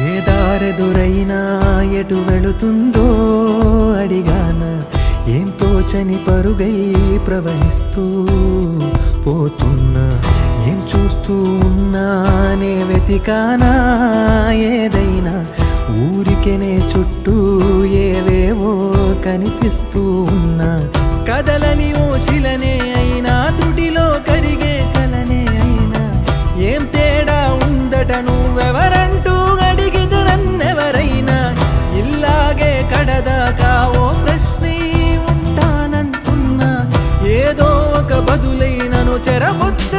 ఏ దారెదురైనా ఎటు వెళుతుందో అడిగాన, ఏం తోచని పరుగై ప్రవహిస్తూ పోతున్నా, ఏం చూస్తూ ఉన్నానే వెతికానా ఏదైనా, ఊరికెనే చుట్టూ ఏవేవో కనిపిస్తూ ఉన్నా, కదలని ఓశిలనే అయినా త్రుటిలో కరిగే కలనే అయినా, ఏం తేడా ఉందట నువ్వెవరంటూ అడిగిదు నన్నెవరైనా, ఇల్లాగే కడదాకా ఓ ప్రశ్నే ఉంటానంటున్నా, ఏదో ఒక బదులైనను చెరబొద్ద